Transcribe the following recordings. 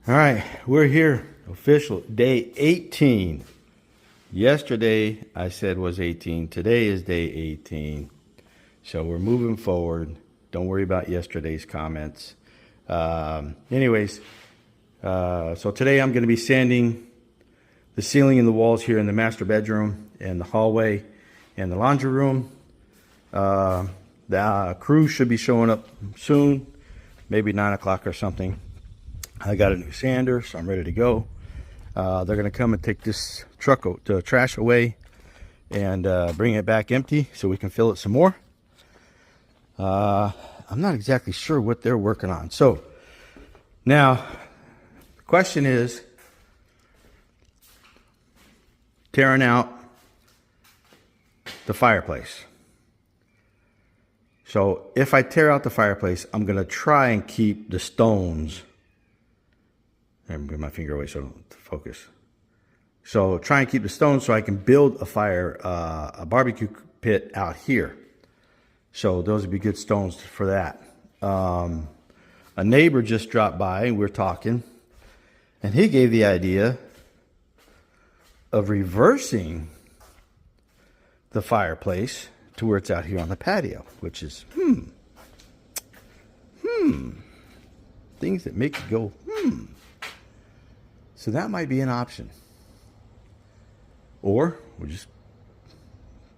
All right, we're here. Official day 18. Yesterday I said was 18. Today is day 18. So we're moving forward. Don't worry about yesterday's comments. Anyways, so today I'm going to be sanding the ceiling and the walls here in the master bedroom and the hallway and the laundry room. The crew should be showing up soon, maybe 9 o'clock or something. I got a new sander, so I'm ready to go. They're going to come and take this truck, the trash away, and bring it back empty so we can fill it some more. I'm not exactly sure what they're working on. So now the question is tearing out the fireplace. So if I tear out the fireplace, I'm going to try and keep the stones. I'm moving my finger away so I don't focus. So try and keep the stones so I can build a barbecue pit out here. So those would be good stones for that. A neighbor just dropped by and we're talking, and he gave the idea of reversing the fireplace to where it's out here on the patio, which is things that make you go So that might be an option. Or we'll just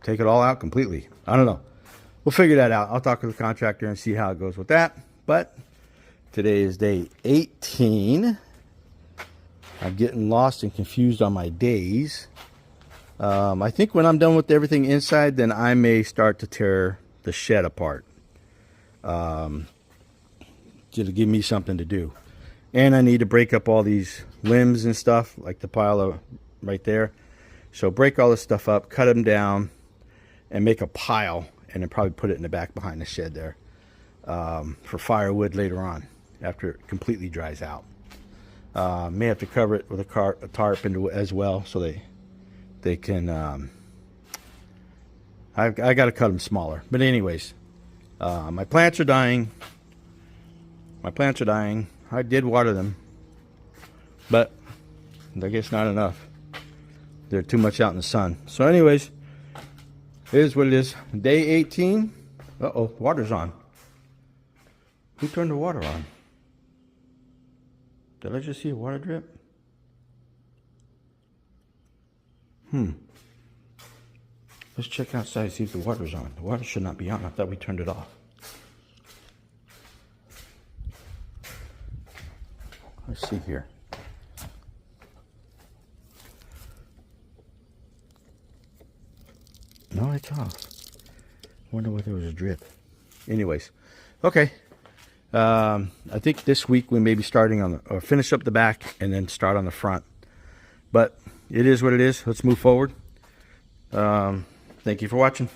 take it all out completely. I don't know. We'll figure that out. I'll talk to the contractor and see how it goes with that. But today is day 18. I'm getting lost and confused on my days. I think when I'm done with everything inside, then I may start to tear the shed apart. To give me something to do. And I need to break up all these limbs and stuff, like the pile of right there. So break all this stuff up, cut them down, and make a pile, and then probably put it in the back behind the shed there for firewood later on after it completely dries out. May have to cover it with a tarp as well, so they can. I got to cut them smaller. But anyways, my plants are dying. I did water them, but I guess not enough. They're too much out in the sun. So anyways, it is what it is. Day 18. Uh-oh, water's on. Who turned the water on? Did I just see a water drip? Let's check outside, see if the water's on. The water should not be on. I thought we turned it off. Let's see here. No, it's off. Wonder whether there was a drip. Anyways, okay. I think this week we may be starting on or finish up the back and then start on the front. But it is what it is. Let's move forward. Thank you for watching.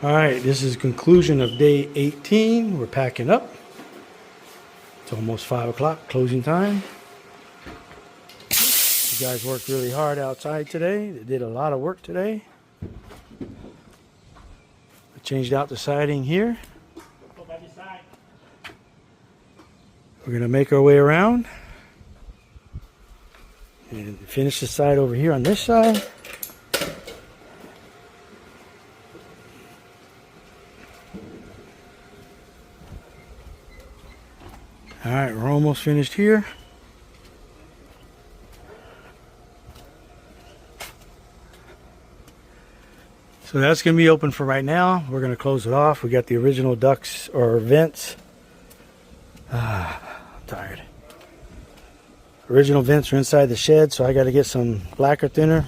All right, this is conclusion of day 18. We're packing up. It's almost 5 o'clock, closing time. You guys worked really hard outside today. They did a lot of work today. I changed out the siding here. We're gonna make our way around and finish the side over here on this side. All right, we're almost finished here. So that's going to be open for right now. We're going to close it off. We got the original ducts or vents. I'm tired. Original vents are inside the shed, so I got to get some lacquer thinner.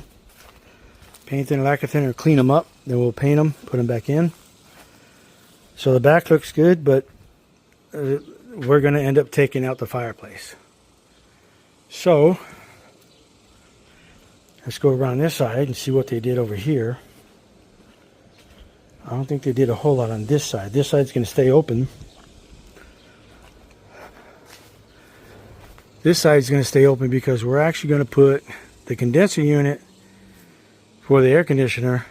Paint thinner, lacquer thinner, clean them up. Then we'll paint them, put them back in. So the back looks good, but we're going to end up taking out the fireplace. So let's go around this side and see what they did over here. I don't think they did a whole lot on this side. This side's going to stay open. This side's going to stay open because we're actually going to put the condenser unit for the air conditioner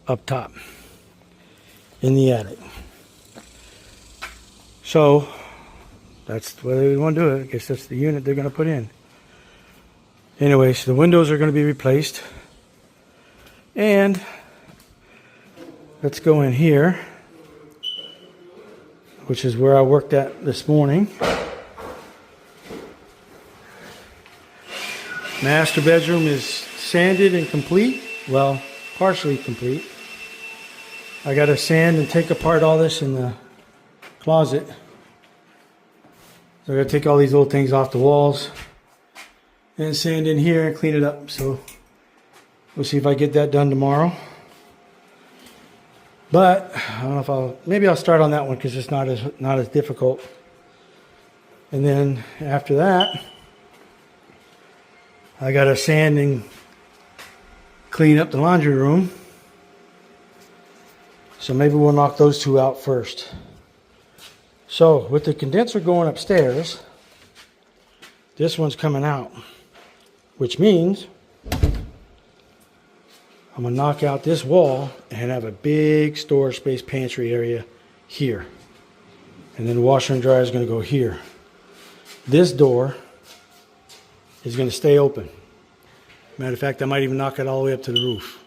up top in the attic. So that's the way they want to do it. I guess that's the unit they're going to put in. Anyway, so the windows are going to be replaced. And let's go in here, which is where I worked at this morning. Master bedroom is sanded and complete. Well, partially complete. I got to sand and take apart all this in the closet. So I got to take all these little things off the walls and sand in here and clean it up. So we'll see if I get that done tomorrow. But I don't know if maybe I'll start on that one because it's not as difficult. And then after that, I got to sand and clean up the laundry room. So maybe we'll knock those two out first. So with the condenser going upstairs, this one's coming out, which means I'm going to knock out this wall and have a big storage space pantry area here. And then the washer and dryer is going to go here. This door is going to stay open. Matter of fact, I might even knock it all the way up to the roof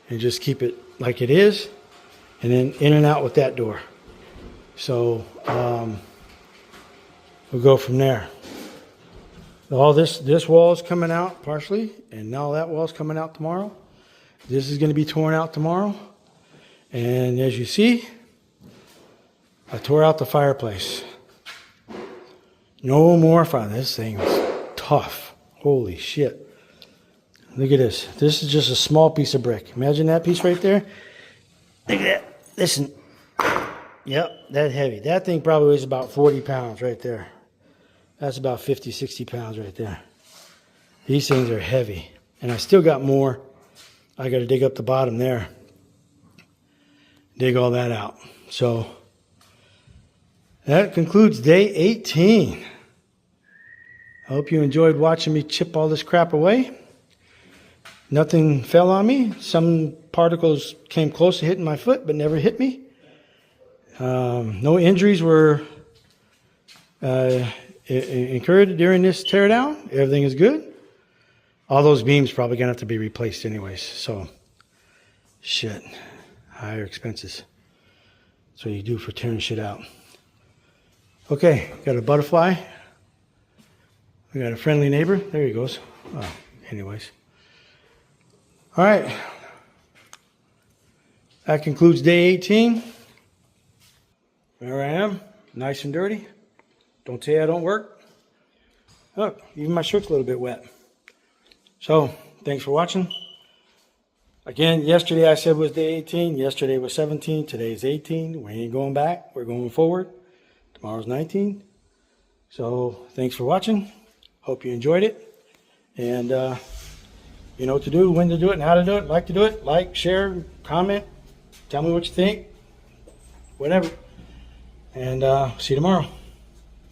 and just keep it like it is, and then in and out with that door. So we'll go from there. All this wall is coming out partially, and now that wall is coming out tomorrow. This is going to be torn out tomorrow. And as you see, I tore out the fireplace. No more fire. This thing is tough. Holy shit. Look at this. This is just a small piece of brick. Imagine that piece right there. Look at that. Listen. Yep, that heavy. That thing probably weighs about 40 pounds right there. That's about 50, 60 pounds right there. These things are heavy. And I still got more. I got to dig up the bottom there. Dig all that out. So that concludes day 18. I hope you enjoyed watching me chip all this crap away. Nothing fell on me. Some particles came close to hitting my foot, but never hit me. No injuries were incurred during this teardown. Everything is good. All those beams probably going to have to be replaced anyways. So, shit. Higher expenses. That's what you do for tearing shit out. Okay, got a butterfly. We got a friendly neighbor. There he goes. Oh, anyways. All right. That concludes day 18. There I am. Nice and dirty. Don't say I don't work. Look, even my shirt's a little bit wet. So, thanks for watching. Again, yesterday I said was day 18. Yesterday was 17. Today is 18. We ain't going back. We're going forward. Tomorrow's 19. So, thanks for watching. Hope you enjoyed it. And you know what to do, when to do it, and how to do it. Like to do it. Like, share, comment, Tell me what you think. Whatever. And see you tomorrow.